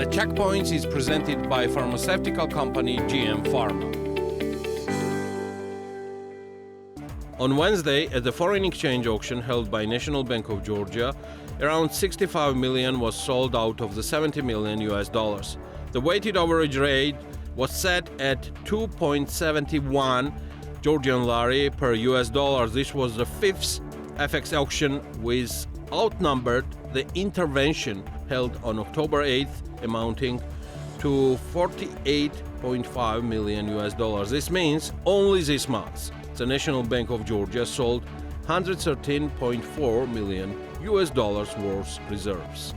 The Checkpoints is presented by pharmaceutical company GM Pharma. On Wednesday, at the foreign exchange auction held by National Bank of Georgia, around 65 million was sold out of the 70 million US dollars. The weighted average rate was set at 2.71 Georgian lari per US dollar. This was the fifth FX auction with outnumbered the intervention held on October 8th, amounting to 48.5 million US dollars. This means only this month, the National Bank of Georgia sold 113.4 million US dollars worth reserves.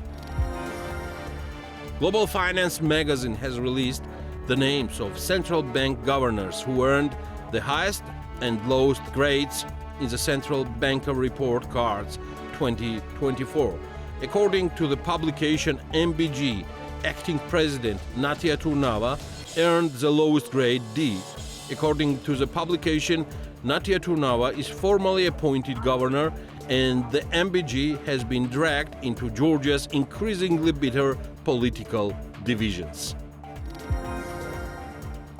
Global Finance magazine has released the names of central bank governors who earned the highest and lowest grades in the Central Banker Report Cards 2024. According to the publication, MBG acting president Natia Turnave earned the lowest grade D. According to the publication, Natia Turnave is formally appointed governor, and the MBG has been dragged into Georgia's increasingly bitter political divisions.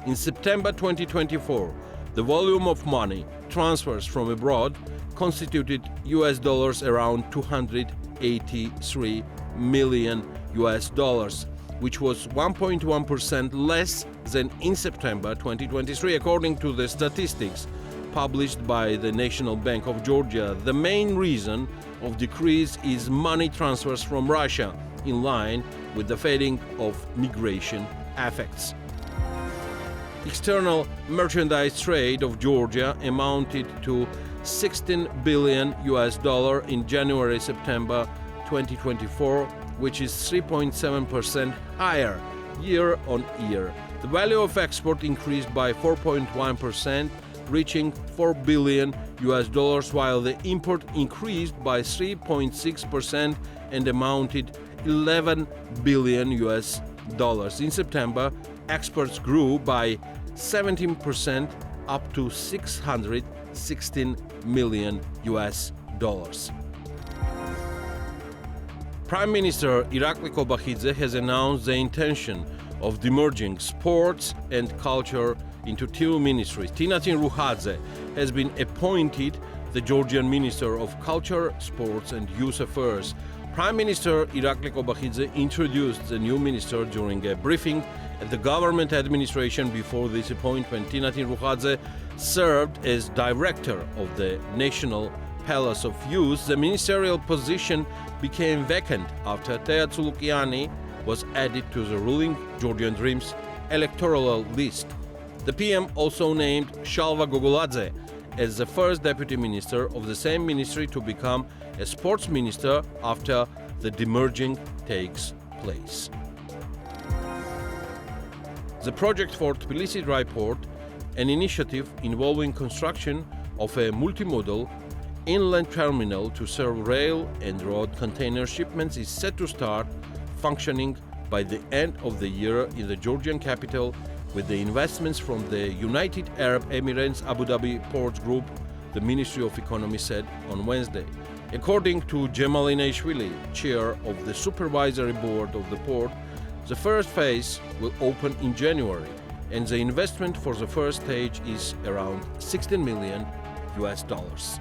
In September 2024, the volume of money transfers from abroad constituted US dollars around 283 million US dollars, which was 1.1% less than in September 2023, according to the statistics published by the National Bank of Georgia. The main reason of decrease is money transfers from Russia, in line with the fading of migration effects. External merchandise trade of Georgia amounted to 16 billion US dollar in January-September 2024, which is 3.7% higher year on year. The value of export increased by 4.1%, reaching 4 billion US dollars, while the import increased by 3.6% and amounted 11 billion US dollars. In September, exports grew by 17%, up to 616 million US dollars. Prime Minister Irakli Kobakhidze has announced the intention of demerging sports and culture into Two Ministries. Natia has been appointed the Georgian Minister of Culture, Sports and Youth Affairs. Prime Minister Irakli Kobakhidze introduced the new minister during a briefing at the government administration. Before this appointment, Natia served as director of the National Palace of Youth. The ministerial position became vacant after Tea Tsulukiani was added to the ruling Georgian Dreams electoral list. The PM also named Shalva Gogoladze as the first deputy minister of the same ministry to become a sports minister after the demerging takes place. The project for Tbilisi Dry Port, an initiative involving construction of a multimodal inland terminal to serve rail and road container shipments, is set to start functioning by the end of the year in the Georgian capital, with the investments from the United Arab Emirates Abu Dhabi Ports Group, the Ministry of Economy said on Wednesday. According to Gemalinashvili, chair of the supervisory board of the port, the first phase will open in January, and the investment for the first stage is around 16 million US dollars.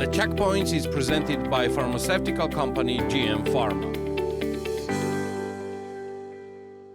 The Checkpoints is presented by pharmaceutical company GM Pharma.